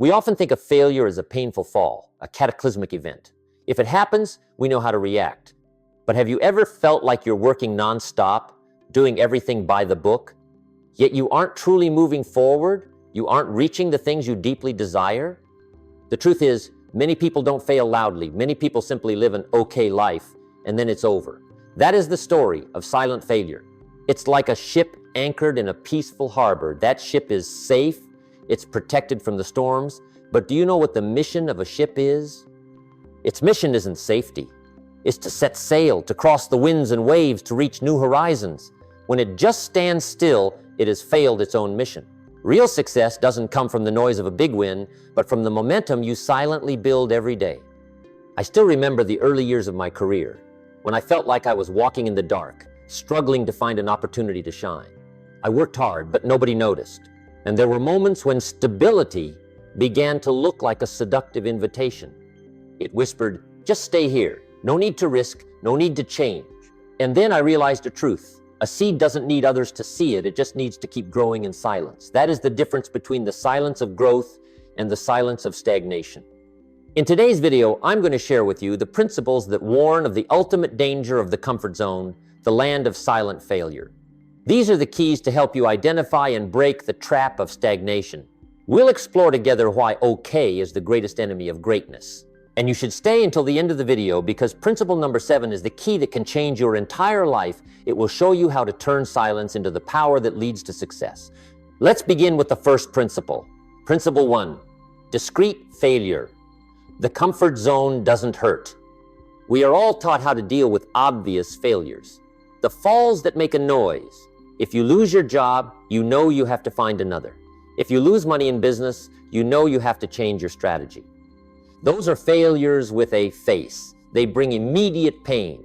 We often think of failure as a painful fall, a cataclysmic event. If it happens, we know how to react. But have you ever felt like you're working nonstop, doing everything by the book, yet you aren't truly moving forward? You aren't reaching the things you deeply desire? The truth is, many people don't fail loudly. Many people simply live an okay life, and then it's over. That is the story of silent failure. It's like a ship anchored in a peaceful harbor. That ship is safe, it's protected from the storms, but do you know what the mission of a ship is? Its mission isn't safety. It's to set sail, to cross the winds and waves, to reach new horizons. When it just stands still, it has failed its own mission. Real success doesn't come from the noise of a big win, but from the momentum you silently build every day. I still remember the early years of my career, when I felt like I was walking in the dark, struggling to find an opportunity to shine. I worked hard, but nobody noticed. And there were moments when stability began to look like a seductive invitation. It whispered, just stay here. No need to risk, no need to change. And then I realized a truth. A seed doesn't need others to see it, it just needs to keep growing in silence. That is the difference between the silence of growth and the silence of stagnation. In today's video, I'm going to share with you the principles that warn of the ultimate danger of the comfort zone, the land of silent failure. These are the keys to help you identify and break the trap of stagnation. We'll explore together why okay is the greatest enemy of greatness. And you should stay until the end of the video because principle number 7 is the key that can change your entire life. It will show you how to turn silence into the power that leads to success. Let's begin with the first principle. Principle 1, discrete failure. The comfort zone doesn't hurt. We are all taught how to deal with obvious failures. The falls that make a noise. If you lose your job, you know you have to find another. If you lose money in business, you know you have to change your strategy. Those are failures with a face. They bring immediate pain,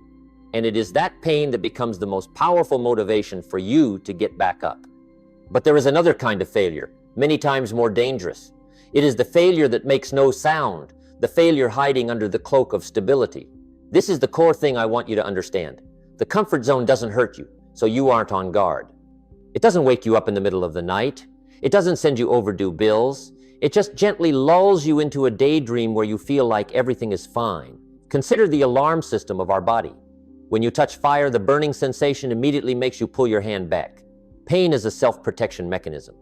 and it is that pain that becomes the most powerful motivation for you to get back up. But there is another kind of failure, many times more dangerous. It is the failure that makes no sound, the failure hiding under the cloak of stability. This is the core thing I want you to understand. The comfort zone doesn't hurt you, so you aren't on guard. It doesn't wake you up in the middle of the night. It doesn't send you overdue bills. It just gently lulls you into a daydream where you feel like everything is fine. Consider the alarm system of our body. When you touch fire, the burning sensation immediately makes you pull your hand back. Pain is a self-protection mechanism.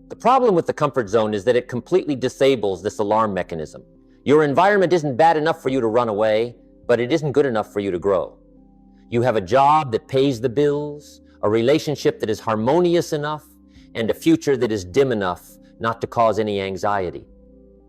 The problem with the comfort zone is that it completely disables this alarm mechanism. Your environment isn't bad enough for you to run away, but it isn't good enough for you to grow. You have a job that pays the bills, a relationship that is harmonious enough, and a future that is dim enough not to cause any anxiety.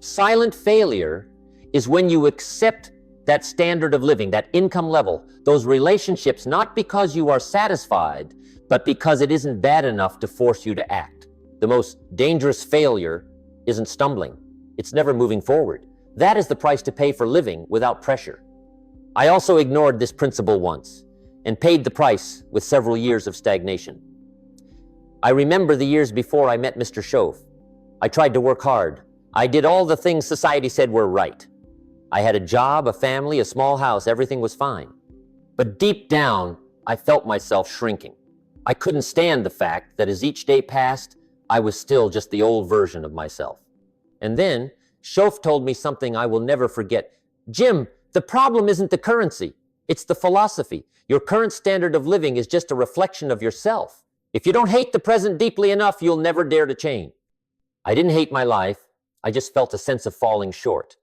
Silent failure is when you accept that standard of living, that income level, those relationships, not because you are satisfied, but because it isn't bad enough to force you to act. The most dangerous failure isn't stumbling. It's never moving forward. That is the price to pay for living without pressure. I also ignored this principle once and paid the price with several years of stagnation. I remember the years before I met Mr. Shove. I tried to work hard. I did all the things society said were right. I had a job, a family, a small house, everything was fine. But deep down, I felt myself shrinking. I couldn't stand the fact that as each day passed, I was still just the old version of myself. And then, Shove told me something I will never forget. Jim, the problem isn't the currency, it's the philosophy. Your current standard of living is just a reflection of yourself. If you don't hate the present deeply enough, you'll never dare to change. I didn't hate my life, I just felt a sense of falling short.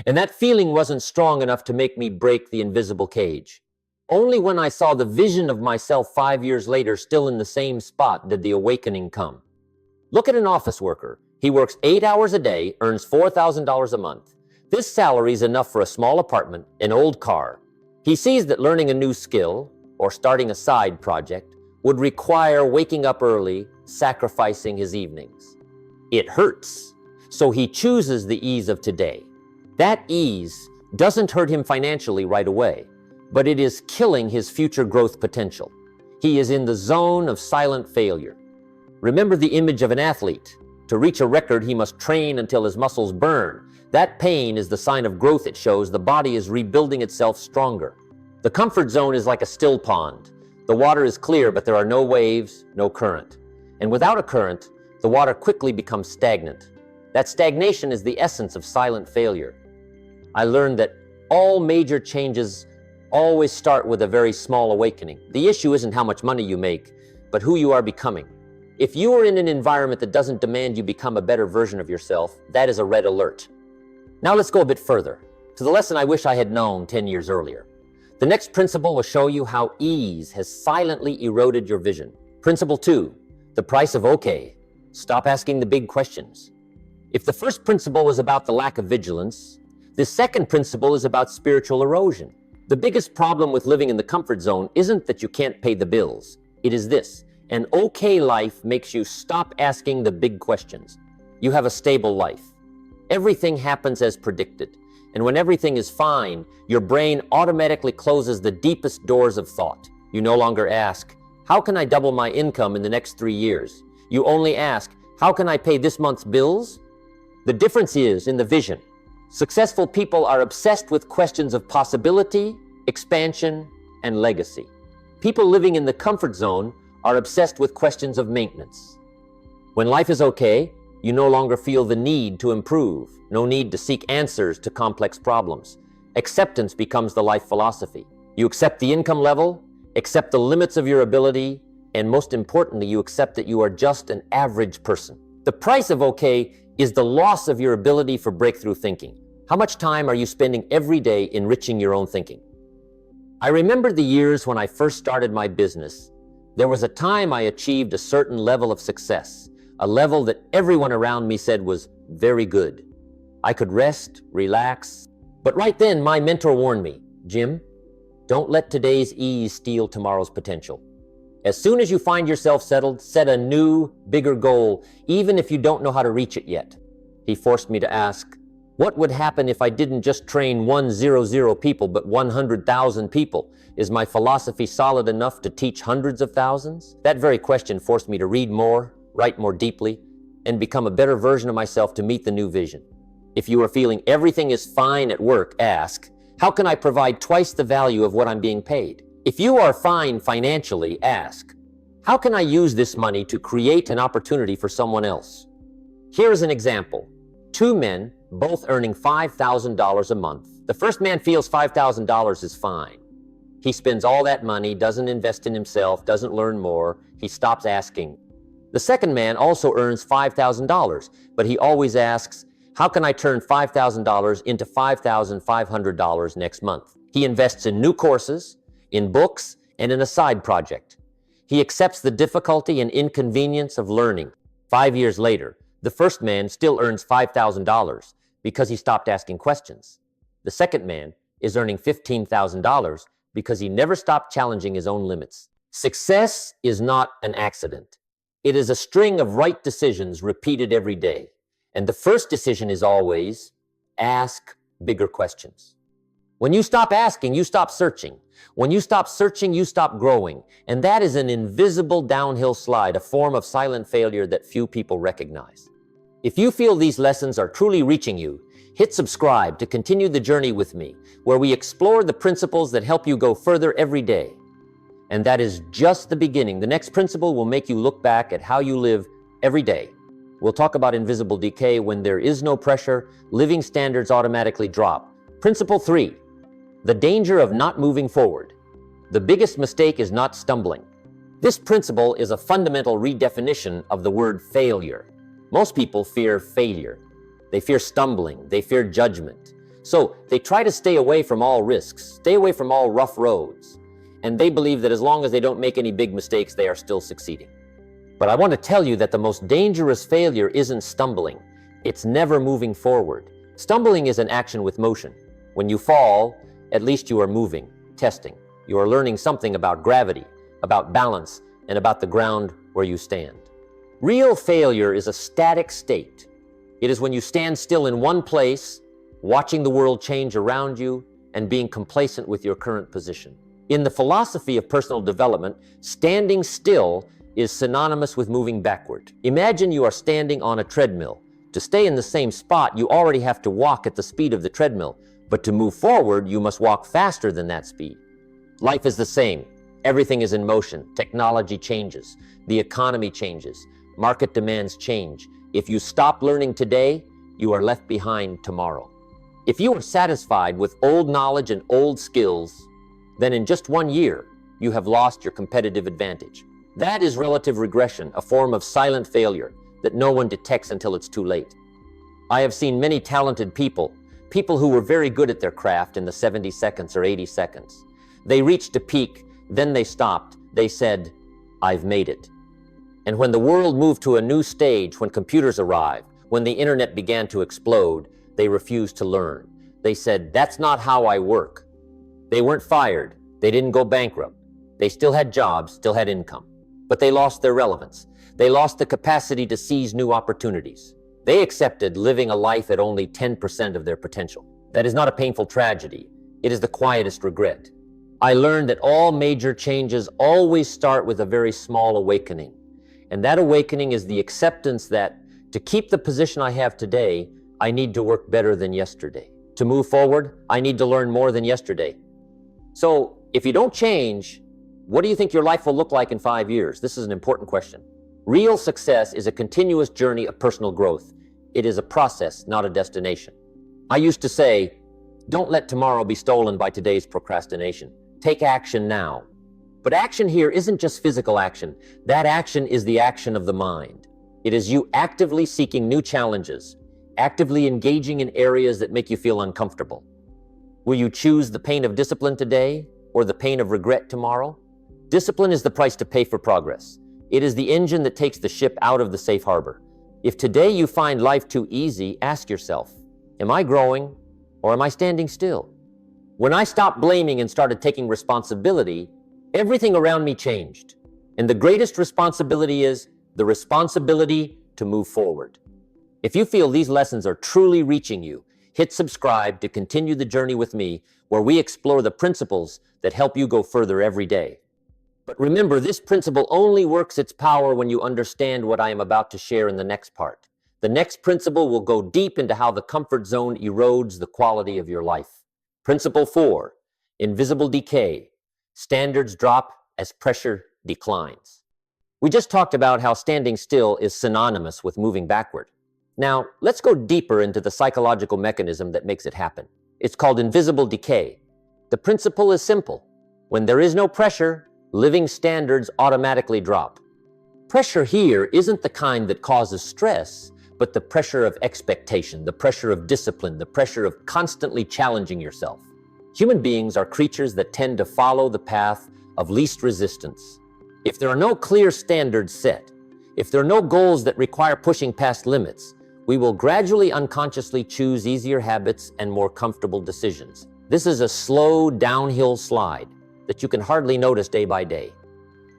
And that feeling wasn't strong enough to make me break the invisible cage. Only when I saw the vision of myself 5 years later still in the same spot did the awakening come. Look at an office worker. He works 8 hours a day, earns $4,000 a month. This salary is enough for a small apartment, an old car. He sees that learning a new skill or starting a side project would require waking up early, sacrificing his evenings. It hurts, so he chooses the ease of today. That ease doesn't hurt him financially right away, but it is killing his future growth potential. He is in the zone of silent failure. Remember the image of an athlete. To reach a record, he must train until his muscles burn. That pain is the sign of growth. It shows the body is rebuilding itself stronger. The comfort zone is like a still pond. The water is clear, but there are no waves, no current. And without a current, the water quickly becomes stagnant. That stagnation is the essence of silent failure. I learned that all major changes always start with a very small awakening. The issue isn't how much money you make, but who you are becoming. If you are in an environment that doesn't demand you become a better version of yourself, that is a red alert. Now let's go a bit further, to the lesson I wish I had known 10 years earlier. The next principle will show you how ease has silently eroded your vision. Principle 2, the price of okay. Stop asking the big questions. If the first principle was about the lack of vigilance, the second principle is about spiritual erosion. The biggest problem with living in the comfort zone isn't that you can't pay the bills. It is this: an okay life makes you stop asking the big questions. You have a stable life. Everything happens as predicted. And when everything is fine, your brain automatically closes the deepest doors of thought. You no longer ask, how can I double my income in the next 3 years? You only ask, how can I pay this month's bills? The difference is in the vision. Successful people are obsessed with questions of possibility, expansion, and legacy. People living in the comfort zone are obsessed with questions of maintenance. When life is okay, you no longer feel the need to improve, no need to seek answers to complex problems. Acceptance becomes the life philosophy. You accept the income level, accept the limits of your ability, and most importantly, you accept that you are just an average person. The price of okay is the loss of your ability for breakthrough thinking. How much time are you spending every day enriching your own thinking? I remember the years when I first started my business. There was a time I achieved a certain level of success, a level that everyone around me said was very good. I could rest, relax, but right then my mentor warned me, Jim, don't let today's ease steal tomorrow's potential. As soon as you find yourself settled, set a new, bigger goal, even if you don't know how to reach it yet. He forced me to ask, what would happen if I didn't just train 100 people, but 100,000 people? Is my philosophy solid enough to teach hundreds of thousands? That very question forced me to read more, write more deeply, and become a better version of myself to meet the new vision. If you are feeling everything is fine at work, ask, how can I provide twice the value of what I'm being paid? If you are fine financially, ask, how can I use this money to create an opportunity for someone else? Here is an example. 2 men, both earning $5,000 a month. The first man feels $5,000 is fine. He spends all that money, doesn't invest in himself, doesn't learn more, he stops asking. The second man also earns $5,000, but he always asks, how can I turn $5,000 into $5,500 next month? He invests in new courses, in books, and in a side project. He accepts the difficulty and inconvenience of learning. 5 years later, the first man still earns $5,000 because he stopped asking questions. The second man is earning $15,000 because he never stopped challenging his own limits. Success is not an accident. It is a string of right decisions repeated every day. And the first decision is always, ask bigger questions. When you stop asking, you stop searching. When you stop searching, you stop growing. And that is an invisible downhill slide, a form of silent failure that few people recognize. If you feel these lessons are truly reaching you, hit subscribe to continue the journey with me, where we explore the principles that help you go further every day. And that is just the beginning. The next principle will make you look back at how you live every day. We'll talk about invisible decay. When there is no pressure, living standards automatically drop. Principle 3, the danger of not moving forward. The biggest mistake is not stumbling. This principle is a fundamental redefinition of the word failure. Most people fear failure. They fear stumbling. They fear judgment. So they try to stay away from all risks, stay away from all rough roads. And they believe that as long as they don't make any big mistakes, they are still succeeding. But I want to tell you that the most dangerous failure isn't stumbling. It's never moving forward. Stumbling is an action with motion. When you fall, at least you are moving, testing. You are learning something about gravity, about balance, and about the ground where you stand. Real failure is a static state. It is when you stand still in one place, watching the world change around you, and being complacent with your current position. In the philosophy of personal development, standing still is synonymous with moving backward. Imagine you are standing on a treadmill. To stay in the same spot, you already have to walk at the speed of the treadmill. But to move forward, you must walk faster than that speed. Life is the same. Everything is in motion. Technology changes. The economy changes. Market demands change. If you stop learning today, you are left behind tomorrow. If you are satisfied with old knowledge and old skills, then in just 1 year, you have lost your competitive advantage. That is relative regression, a form of silent failure that no one detects until it's too late. I have seen many talented people who were very good at their craft in the 70 seconds or 80 seconds. They reached a peak, then they stopped. They said, "I've made it." And when the world moved to a new stage, when computers arrived, when the internet began to explode, they refused to learn. They said, "That's not how I work." They weren't fired. They didn't go bankrupt. They still had jobs, still had income. But they lost their relevance. They lost the capacity to seize new opportunities. They accepted living a life at only 10% of their potential. That is not a painful tragedy. It is the quietest regret. I learned that all major changes always start with a very small awakening. And that awakening is the acceptance that to keep the position I have today, I need to work better than yesterday. To move forward, I need to learn more than yesterday. So if you don't change, what do you think your life will look like in 5 years? This is an important question. Real success is a continuous journey of personal growth. It is a process, not a destination. I used to say, don't let tomorrow be stolen by today's procrastination. Take action now. But action here isn't just physical action. That action is the action of the mind. It is you actively seeking new challenges, actively engaging in areas that make you feel uncomfortable. Will you choose the pain of discipline today or the pain of regret tomorrow? Discipline is the price to pay for progress. It is the engine that takes the ship out of the safe harbor. If today you find life too easy, ask yourself, am I growing or am I standing still? When I stopped blaming and started taking responsibility, everything around me changed. And the greatest responsibility is the responsibility to move forward. If you feel these lessons are truly reaching you, hit subscribe to continue the journey with me, where we explore the principles that help you go further every day. But remember, this principle only works its power when you understand what I am about to share in the next part. The next principle will go deep into how the comfort zone erodes the quality of your life. Principle 4, invisible decay. Standards drop as pressure declines. We just talked about how standing still is synonymous with moving backward. Now, let's go deeper into the psychological mechanism that makes it happen. It's called invisible decay. The principle is simple. When there is no pressure, living standards automatically drop. Pressure here isn't the kind that causes stress, but the pressure of expectation, the pressure of discipline, the pressure of constantly challenging yourself. Human beings are creatures that tend to follow the path of least resistance. If there are no clear standards set, if there are no goals that require pushing past limits, we will gradually unconsciously choose easier habits and more comfortable decisions. This is a slow downhill slide that you can hardly notice day by day.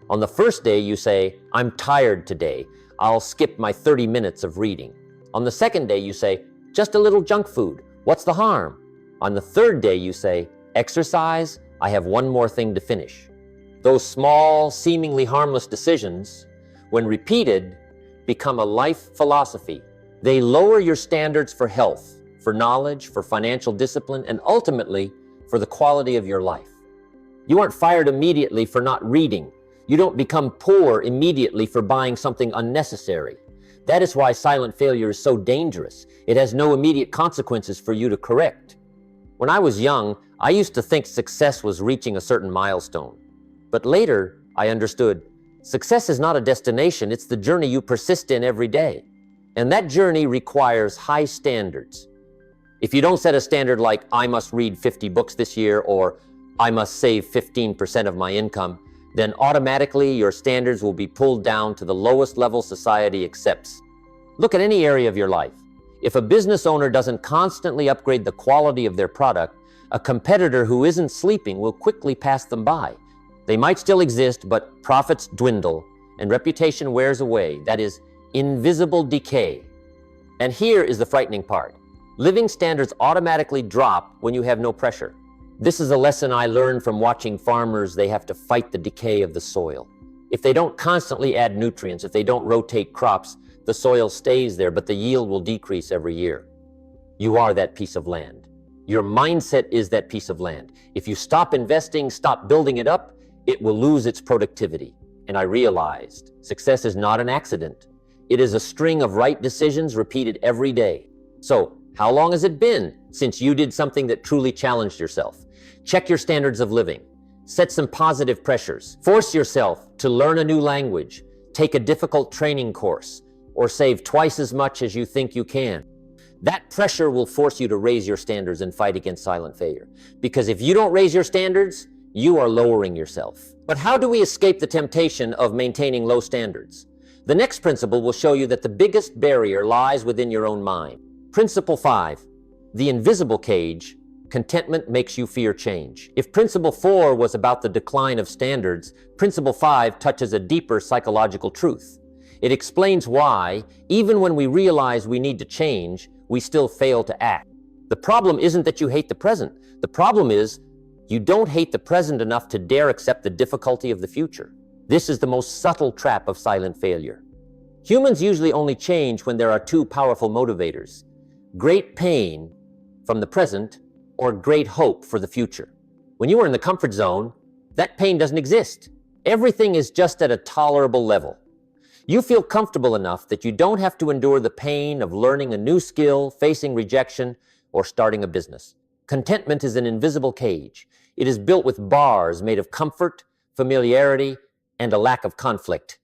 On the first day, you say, I'm tired today. I'll skip my 30 minutes of reading. On the second day, you say, just a little junk food. What's the harm? On the third day, you say, exercise. I have one more thing to finish. Those small, seemingly harmless decisions, when repeated, become a life philosophy. They lower your standards for health, for knowledge, for financial discipline, and ultimately, for the quality of your life. You aren't fired immediately for not reading. You don't become poor immediately for buying something unnecessary. That is why silent failure is so dangerous. It has no immediate consequences for you to correct. When I was young, I used to think success was reaching a certain milestone. But later, I understood, success is not a destination, it's the journey you persist in every day. And that journey requires high standards. If you don't set a standard like, I must read 50 books this year, or I must save 15% of my income, then automatically your standards will be pulled down to the lowest level society accepts. Look at any area of your life. If a business owner doesn't constantly upgrade the quality of their product, a competitor who isn't sleeping will quickly pass them by. They might still exist, but profits dwindle and reputation wears away. That is invisible decay. And here is the frightening part. Living standards automatically drop when you have no pressure. This is a lesson I learned from watching farmers. They have to fight the decay of the soil. If they don't constantly add nutrients, if they don't rotate crops, the soil stays there, but the yield will decrease every year. You are that piece of land. Your mindset is that piece of land. If you stop investing, stop building it up, it will lose its productivity. And I realized success is not an accident. It is a string of right decisions repeated every day. So, how long has it been since you did something that truly challenged yourself? Check your standards of living. Set some positive pressures. Force yourself to learn a new language, take a difficult training course, or save twice as much as you think you can. That pressure will force you to raise your standards and fight against silent failure. Because if you don't raise your standards, you are lowering yourself. But how do we escape the temptation of maintaining low standards? The next principle will show you that the biggest barrier lies within your own mind. Principle 5, the invisible cage. Contentment makes you fear change. If Principle 4 was about the decline of standards, Principle 5 touches a deeper psychological truth. It explains why, even when we realize we need to change, we still fail to act. The problem isn't that you hate the present. The problem is you don't hate the present enough to dare accept the difficulty of the future. This is the most subtle trap of silent failure. Humans usually only change when there are two powerful motivators: great pain from the present or great hope for the future. When you are in the comfort zone, that pain doesn't exist. Everything is just at a tolerable level. You feel comfortable enough that you don't have to endure the pain of learning a new skill, facing rejection, or starting a business. Contentment is an invisible cage. It is built with bars made of comfort, familiarity, and a lack of conflict.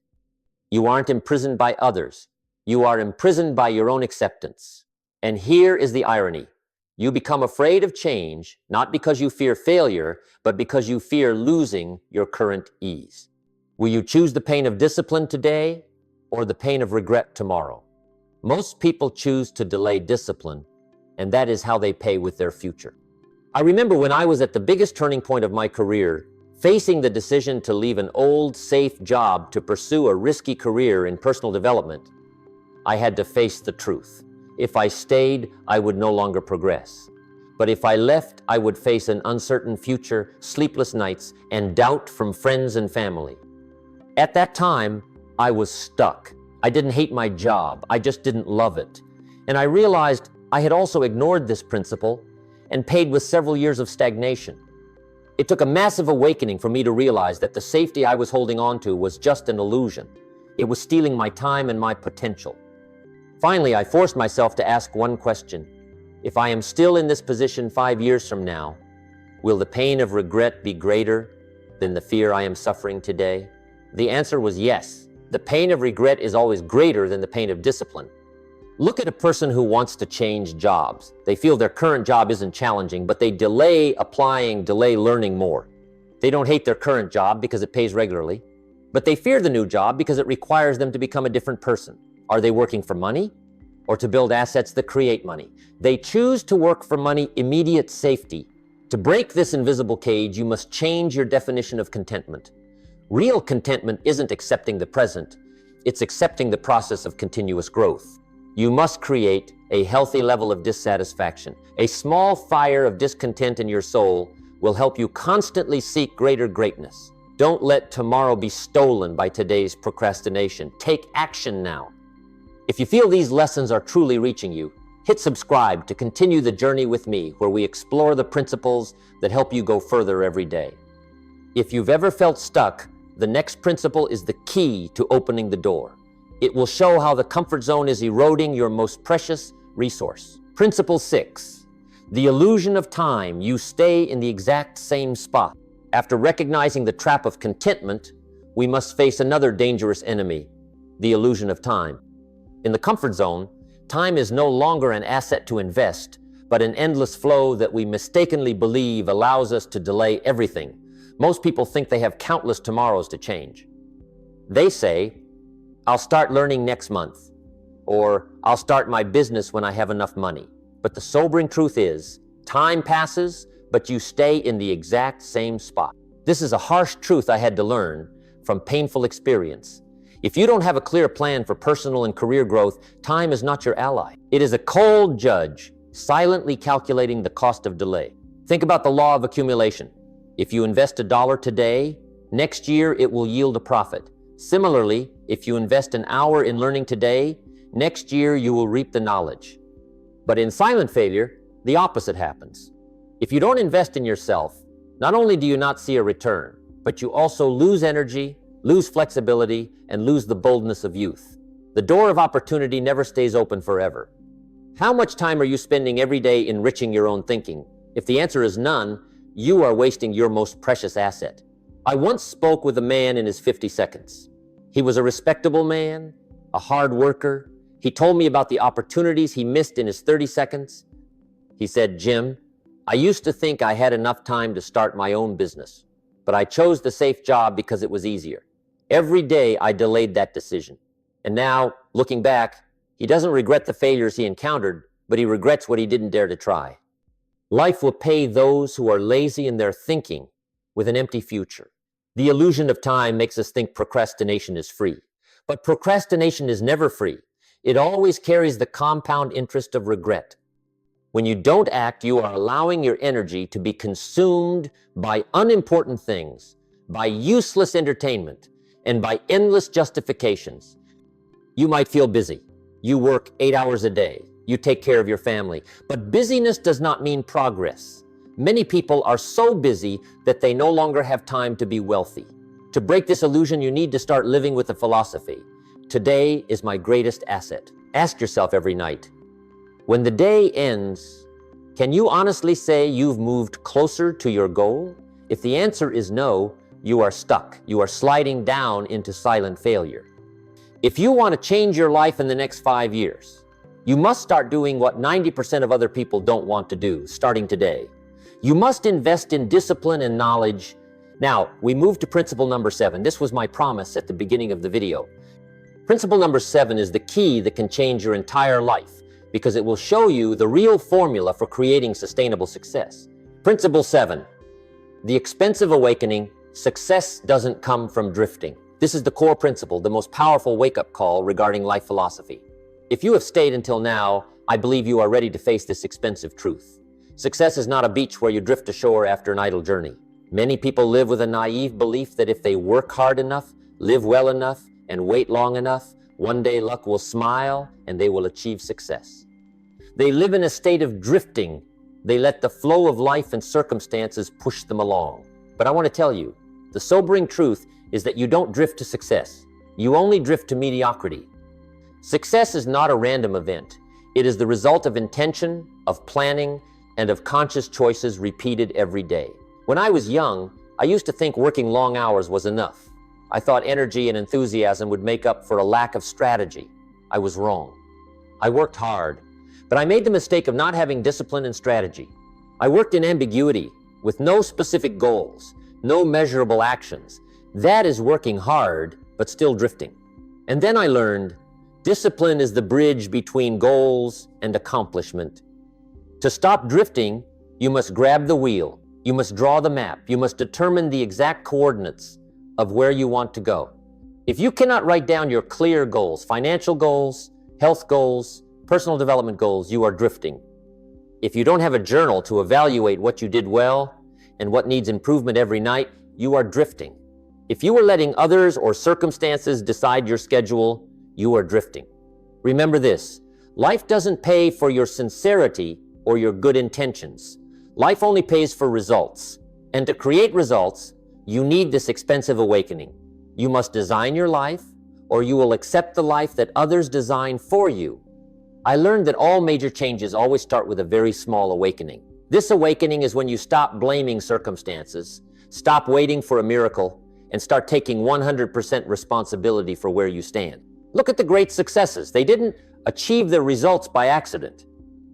You aren't imprisoned by others. You are imprisoned by your own acceptance. And here is the irony. You become afraid of change, not because you fear failure, but because you fear losing your current ease. Will you choose the pain of discipline today or the pain of regret tomorrow? Most people choose to delay discipline, and that is how they pay with their future. I remember when I was at the biggest turning point of my career, facing the decision to leave an old, safe job to pursue a risky career in personal development. I had to face the truth. If I stayed, I would no longer progress. But if I left, I would face an uncertain future, sleepless nights, and doubt from friends and family. At that time, I was stuck. I didn't hate my job, I just didn't love it. And I realized I had also ignored this principle and paid with several years of stagnation. It took a massive awakening for me to realize that the safety I was holding on to was just an illusion. It was stealing my time and my potential. Finally, I forced myself to ask one question. If I am still in this position 5 years from now, will the pain of regret be greater than the fear I am suffering today? The answer was yes. The pain of regret is always greater than the pain of discipline. Look at a person who wants to change jobs. They feel their current job isn't challenging, but they delay applying, delay learning more. They don't hate their current job because it pays regularly, but they fear the new job because it requires them to become a different person. Are they working for money or to build assets that create money? They choose to work for money, immediate safety. To break this invisible cage, you must change your definition of contentment. Real contentment isn't accepting the present, it's accepting the process of continuous growth. You must create a healthy level of dissatisfaction. A small fire of discontent in your soul will help you constantly seek greater greatness. Don't let tomorrow be stolen by today's procrastination. Take action now. If you feel these lessons are truly reaching you, hit subscribe to continue the journey with me, where we explore the principles that help you go further every day. If you've ever felt stuck, the next principle is the key to opening the door. It will show how the comfort zone is eroding your most precious resource. Principle 6, the illusion of time. You stay in the exact same spot. After recognizing the trap of contentment, we must face another dangerous enemy, the illusion of time. In the comfort zone, time is no longer an asset to invest, but an endless flow that we mistakenly believe allows us to delay everything. Most people think they have countless tomorrows to change. They say, I'll start learning next month, or I'll start my business when I have enough money. But the sobering truth is, time passes, but you stay in the exact same spot. This is a harsh truth I had to learn from painful experience. If you don't have a clear plan for personal and career growth, time is not your ally. It is a cold judge, silently calculating the cost of delay. Think about the law of accumulation. If you invest $1 today, next year it will yield a profit. Similarly, if you invest an hour in learning today, next year you will reap the knowledge. But in silent failure, the opposite happens. If you don't invest in yourself, not only do you not see a return, but you also lose energy, lose flexibility, and lose the boldness of youth. The door of opportunity never stays open forever. How much time are you spending every day enriching your own thinking? If the answer is none, you are wasting your most precious asset. I once spoke with a man in his 50 seconds. He was a respectable man, a hard worker. He told me about the opportunities he missed in his 30 seconds. He said, "Jim, I used to think I had enough time to start my own business, but I chose the safe job because it was easier. Every day I delayed that decision. And now, looking back, he doesn't regret the failures he encountered, but he regrets what he didn't dare to try." Life will pay those who are lazy in their thinking with an empty future. The illusion of time makes us think procrastination is free. But procrastination is never free. It always carries the compound interest of regret. When you don't act, you are allowing your energy to be consumed by unimportant things, by useless entertainment, and by endless justifications. You might feel busy. You work 8 hours a day. You take care of your family. But busyness does not mean progress. Many people are so busy that they no longer have time to be wealthy. To break this illusion, you need to start living with the philosophy: today is my greatest asset. Ask yourself every night, when the day ends, can you honestly say you've moved closer to your goal? If the answer is no, you are stuck. You are sliding down into silent failure. If you want to change your life in the next 5 years, you must start doing what 90% of other people don't want to do, starting today. You must invest in discipline and knowledge. Now, we move to principle number 7. This was my promise at the beginning of the video. Principle number 7 is the key that can change your entire life because it will show you the real formula for creating sustainable success. Principle 7, the expensive awakening: success doesn't come from drifting. This is the core principle, the most powerful wake-up call regarding life philosophy. If you have stayed until now, I believe you are ready to face this expensive truth. Success is not a beach where you drift ashore after an idle journey. Many people live with a naive belief that if they work hard enough, live well enough, and wait long enough, one day luck will smile and they will achieve success. They live in a state of drifting. They let the flow of life and circumstances push them along. But I want to tell you, the sobering truth is that you don't drift to success. You only drift to mediocrity. Success is not a random event. It is the result of intention, of planning, and of conscious choices repeated every day. When I was young, I used to think working long hours was enough. I thought energy and enthusiasm would make up for a lack of strategy. I was wrong. I worked hard, but I made the mistake of not having discipline and strategy. I worked in ambiguity, with no specific goals, no measurable actions. That is working hard, but still drifting. And then I learned discipline is the bridge between goals and accomplishment. To stop drifting, you must grab the wheel. You must draw the map. You must determine the exact coordinates of where you want to go. If you cannot write down your clear goals, financial goals, health goals, personal development goals, you are drifting. If you don't have a journal to evaluate what you did well and what needs improvement every night, you are drifting. If you are letting others or circumstances decide your schedule, you are drifting. Remember this: life doesn't pay for your sincerity or your good intentions. Life only pays for results. And to create results, you need this expensive awakening. You must design your life, or you will accept the life that others design for you. I learned that all major changes always start with a very small awakening. This awakening is when you stop blaming circumstances, stop waiting for a miracle, and start taking 100% responsibility for where you stand. Look at the great successes. They didn't achieve their results by accident.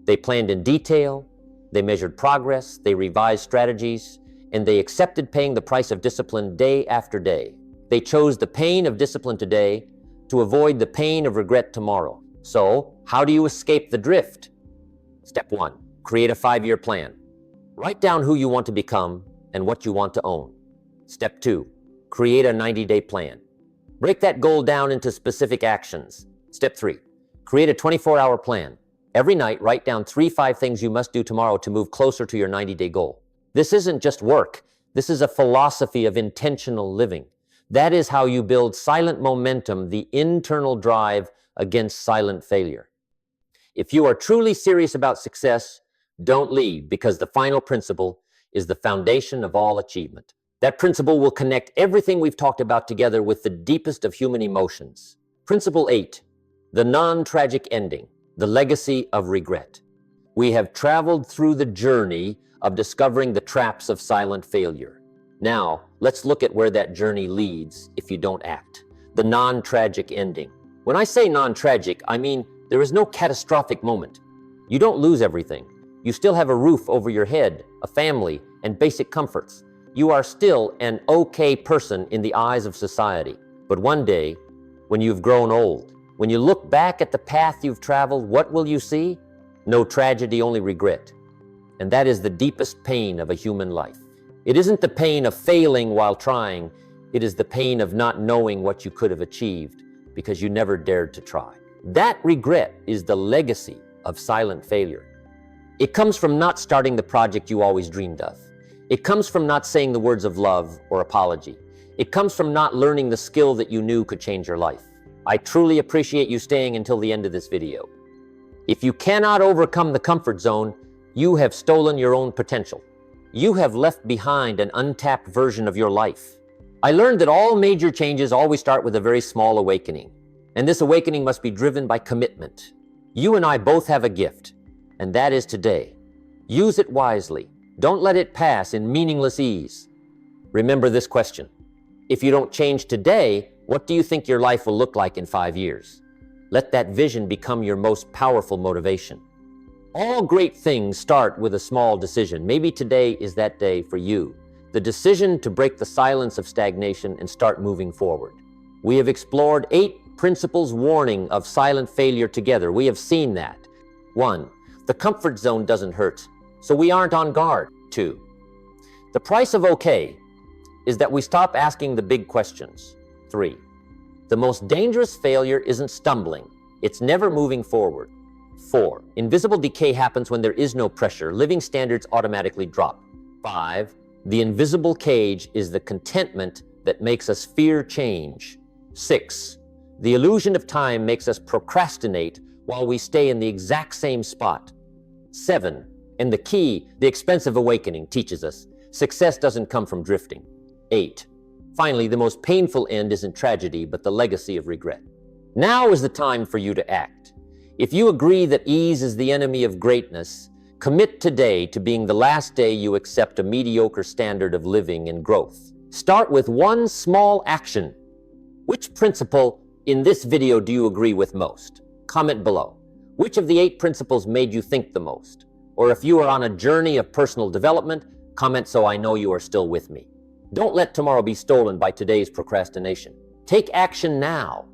They planned in detail, they measured progress, they revised strategies, and they accepted paying the price of discipline day after day. They chose the pain of discipline today to avoid the pain of regret tomorrow. So, how do you escape the drift? Step 1, create a 5-year plan. Write down who you want to become and what you want to own. Step 2, create a 90-day plan. Break that goal down into specific actions. Step 3, create a 24-hour plan. Every night, write down 5 things you must do tomorrow to move closer to your 90-day goal. This isn't just work. This is a philosophy of intentional living. That is how you build silent momentum, the internal drive against silent failure. If you are truly serious about success, don't leave, because the final principle is the foundation of all achievement. That principle will connect everything we've talked about together with the deepest of human emotions. Principle 8, the non-tragic ending. the legacy of regret. We have traveled through the journey of discovering the traps of silent failure. Now, let's look at where that journey leads if you don't act. The non-tragic ending. When I say non-tragic, I mean there is no catastrophic moment. You don't lose everything. You still have a roof over your head, a family, and basic comforts. You are still an okay person in the eyes of society. But one day, when you've grown old, when you look back at the path you've traveled, what will you see? No tragedy, only regret. And that is the deepest pain of a human life. It isn't the pain of failing while trying. It is the pain of not knowing what you could have achieved because you never dared to try. That regret is the legacy of silent failure. It comes from not starting the project you always dreamed of. It comes from not saying the words of love or apology. It comes from not learning the skill that you knew could change your life. I truly appreciate you staying until the end of this video. If you cannot overcome the comfort zone, you have stolen your own potential. You have left behind an untapped version of your life. I learned that all major changes always start with a very small awakening, and this awakening must be driven by commitment. You and I both have a gift, and that is today. Use it wisely. Don't let it pass in meaningless ease. Remember this question. If you don't change today, what do you think your life will look like in 5 years? Let that vision become your most powerful motivation. All great things start with a small decision. Maybe today is that day for you. The decision to break the silence of stagnation and start moving forward. We have explored 8 principles warning of silent failure together. We have seen that. 1. The comfort zone doesn't hurt, so we aren't on guard. 2. The price of okay is that we stop asking the big questions. 3. The most dangerous failure isn't stumbling, it's never moving forward. 4. Invisible decay happens when there is no pressure. Living standards automatically drop. 5. The invisible cage is the contentment that makes us fear change. 6. The illusion of time makes us procrastinate while we stay in the exact same spot. 7. And the key, the expensive awakening, teaches us success doesn't come from drifting. 8. Finally, the most painful end isn't tragedy, but the legacy of regret. Now is the time for you to act. If you agree that ease is the enemy of greatness, commit today to being the last day you accept a mediocre standard of living and growth. Start with one small action. Which principle in this video do you agree with most? Comment below. Which of the 8 principles made you think the most? Or if you are on a journey of personal development, comment so I know you are still with me. Don't let tomorrow be stolen by today's procrastination. Take action now.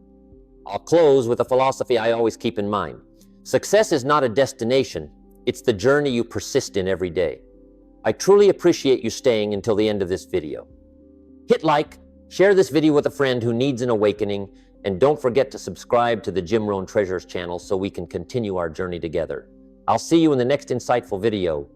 I'll close with a philosophy I always keep in mind. Success is not a destination, it's the journey you persist in every day. I truly appreciate you staying until the end of this video. Hit like, share this video with a friend who needs an awakening, and don't forget to subscribe to the Jim Rohn Treasures channel so we can continue our journey together. I'll see you in the next insightful video.